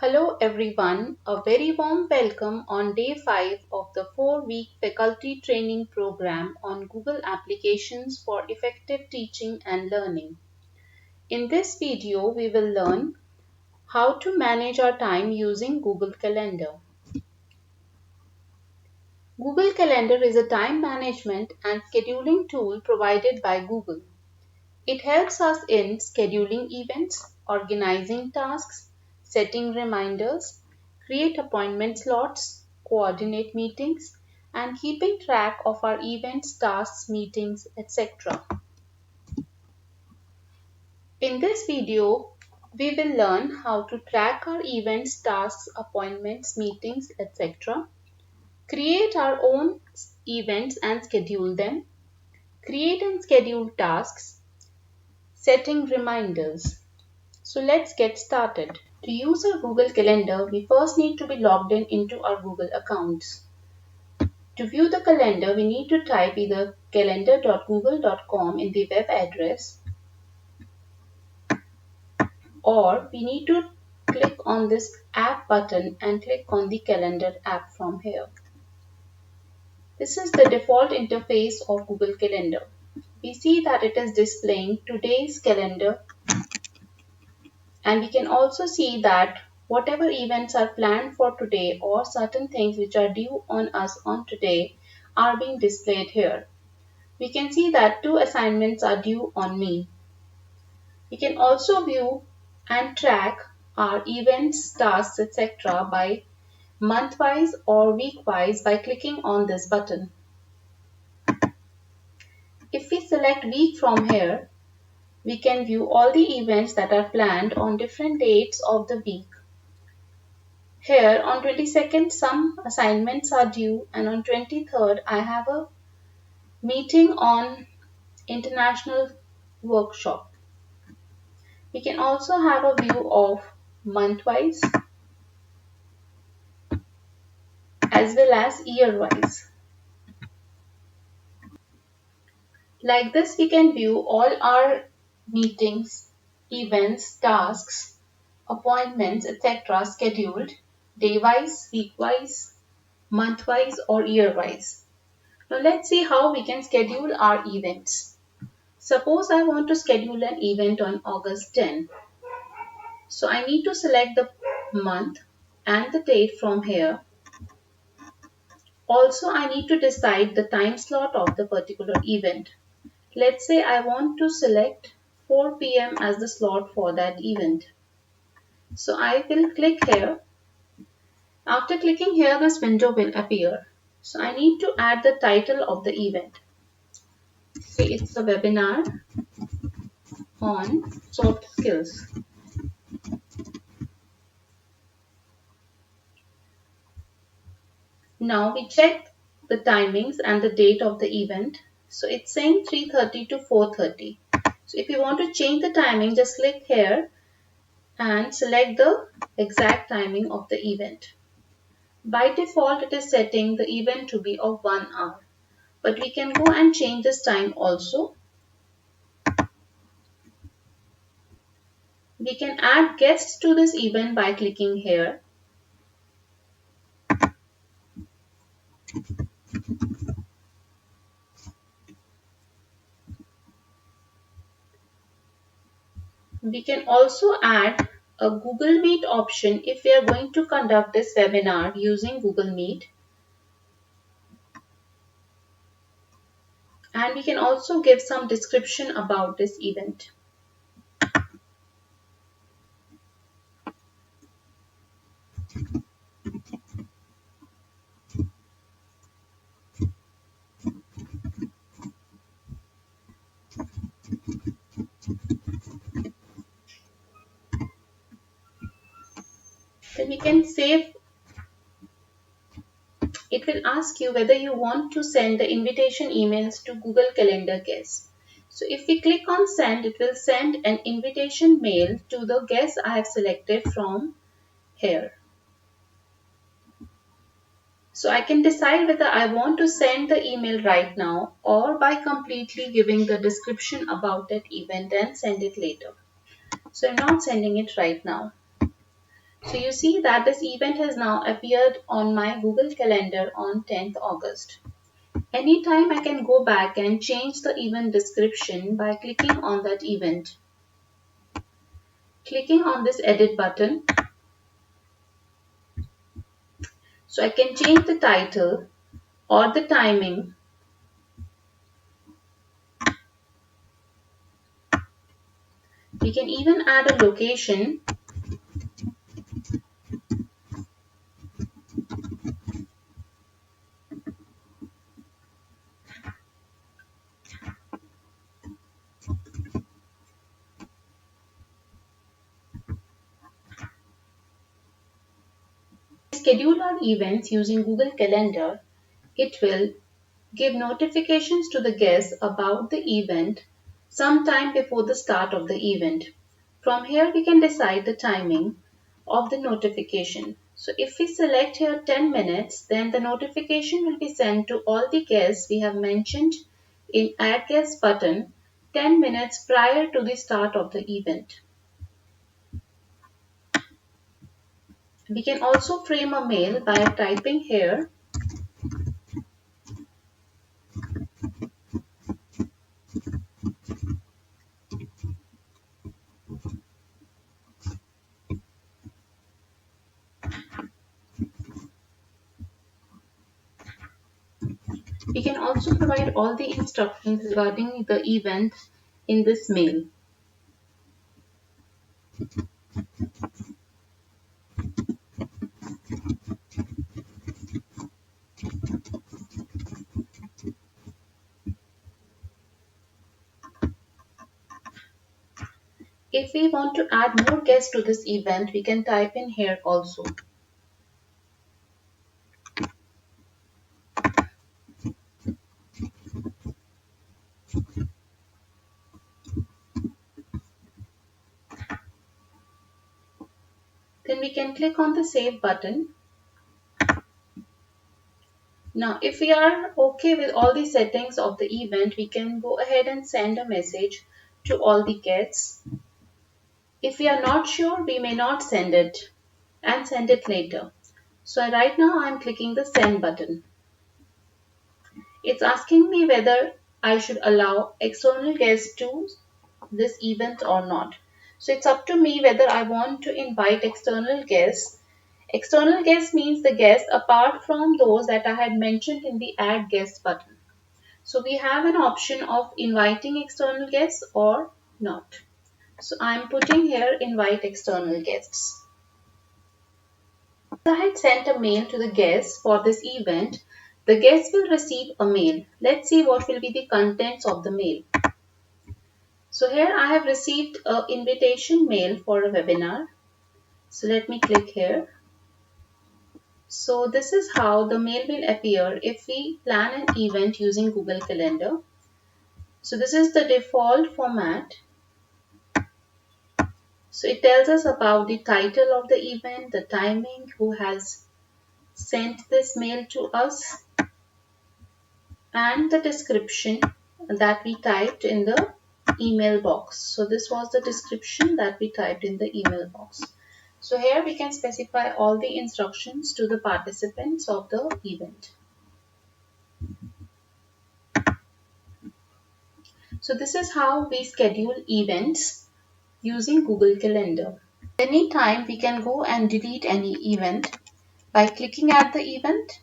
Hello everyone, a very warm welcome on day 5 of the 4-week faculty training program on Google applications for effective teaching and learning. In this video, we will learn how to manage our time using Google Calendar. Google Calendar is a time management and scheduling tool provided by Google. It helps us in scheduling events, organizing tasks, setting reminders, create appointment slots, coordinate meetings, and keeping track of our events, tasks, meetings, etc. In this video, we will learn how to track our events, tasks, appointments, meetings, etc. Create our own events and schedule them. Create and schedule tasks. Setting reminders. So let's get started. To use our Google Calendar, we first need to be logged in into our Google accounts. To view the calendar, we need to type either calendar.google.com in the web address, or we need to click on this app button and click on the calendar app from here. This is the default interface of Google Calendar. We see that it is displaying today's calendar, and we can also see that whatever events are planned for today or certain things which are due on us on today are being displayed here. We can see that 2 assignments are due on me. We can also view and track our events, tasks, etc. by month-wise or week-wise by clicking on this button. If we select week from here, we can view all the events that are planned on different dates of the week. Here on 22nd some assignments are due, and on 23rd I have a meeting on international workshop. We can also have a view of month-wise as well as year-wise. Like this we can view all our meetings, events, tasks, appointments, etc. scheduled day-wise, week-wise, month-wise or year-wise. Now let's see how we can schedule our events. Suppose I want to schedule an event on August 10. So I need to select the month and the date from here. Also, I need to decide the time slot of the particular event. Let's say I want to select 4 p.m. as the slot for that event. So I will click here. After clicking here, this window will appear. So I need to add the title of the event. Say it's a webinar on soft skills. Now we check the timings and the date of the event. So it's saying 3:30 to 4:30. So if you want to change the timing, just click here and select the exact timing of the event. By default, it is setting the event to be of 1 hour. But we can go and change this time also. We can add guests to this event by clicking here. We can also add a Google Meet option if we are going to conduct this webinar using Google Meet. And we can also give some description about this event. Then we can save. It will ask you whether you want to send the invitation emails to Google Calendar guests. So if we click on send, it will send an invitation mail to the guests I have selected from here. So I can decide whether I want to send the email right now or by completely giving the description about that event and send it later. So I'm not sending it right now. So you see that this event has now appeared on my Google Calendar on 10th August. Anytime I can go back and change the event description by clicking on that event. Clicking on this edit button. So I can change the title or the timing. We can even add a location. Schedule our events using Google Calendar. It will give notifications to the guests about the event sometime before the start of the event. From here we can decide the timing of the notification. So if we select here 10 minutes, then the notification will be sent to all the guests we have mentioned in Add Guest button 10 minutes prior to the start of the event. We can also frame a mail by typing here. We can also provide all the instructions regarding the event in this mail. If we want to add more guests to this event, we can type in here also. Then we can click on the Save button. Now, if we are okay with all the settings of the event, we can go ahead and send a message to all the guests. If we are not sure, we may not send it and send it later. So right now I'm clicking the Send button. It's asking me whether I should allow external guests to this event or not. So it's up to me whether I want to invite external guests. External guests means the guests apart from those that I had mentioned in the Add Guest button. So we have an option of inviting external guests or not. So I'm putting here invite external guests. I had sent a mail to the guests for this event. The guests will receive a mail. Let's see what will be the contents of the mail. So here I have received an invitation mail for a webinar. So let me click here. So this is how the mail will appear if we plan an event using Google Calendar. So this is the default format. So it tells us about the title of the event, the timing, who has sent this mail to us, and the description that we typed in the email box. So this was the description that we typed in the email box. So here we can specify all the instructions to the participants of the event. So this is how we schedule events using Google Calendar. Anytime we can go and delete any event by clicking at the event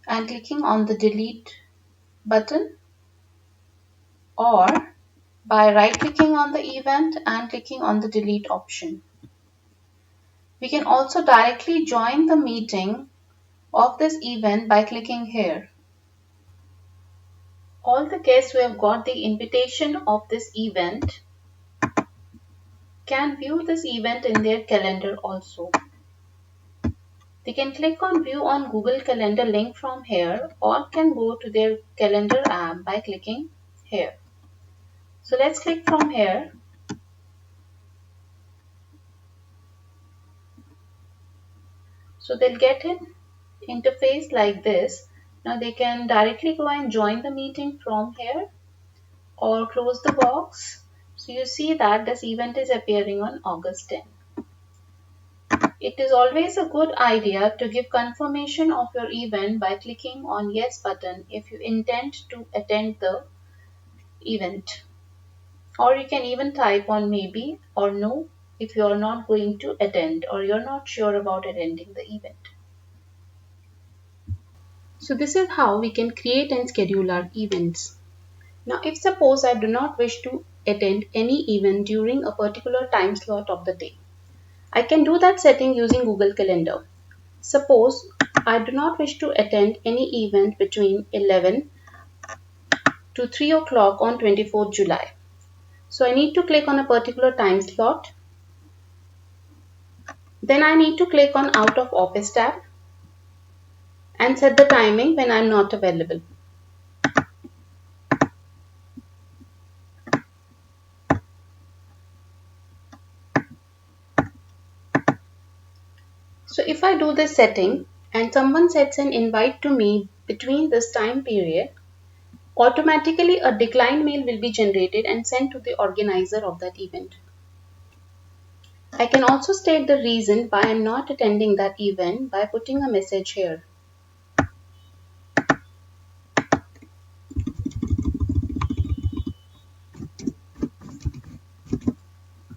and clicking on the delete button, or by right clicking on the event and clicking on the delete option. We can also directly join the meeting of this event by clicking here. All the guests who have got the invitation of this event can view this event in their calendar also. They can click on view on Google Calendar link from here, or can go to their calendar app by clicking here. So let's click from here. So they'll get an interface like this. Now they can directly go and join the meeting from here or close the box. So you see that this event is appearing on August 10. It is always a good idea to give confirmation of your event by clicking on Yes button if you intend to attend the event. Or you can even type on maybe or no if you are not going to attend or you're not sure about attending the event. So this is how we can create and schedule our events. Now if suppose I do not wish to attend any event during a particular time slot of the day, I can do that setting using Google Calendar. Suppose I do not wish to attend any event between 11 to 3 o'clock on 24th July. So I need to click on a particular time slot. Then I need to click on Out of Office tab and set the timing when I am not available. So if I do this setting and someone sets an invite to me between this time period, automatically a decline mail will be generated and sent to the organizer of that event. I can also state the reason why I am not attending that event by putting a message here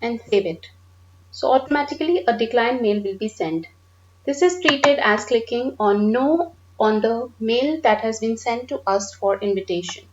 and save it. So automatically a decline mail will be sent. This is treated as clicking on no on the mail that has been sent to us for invitation.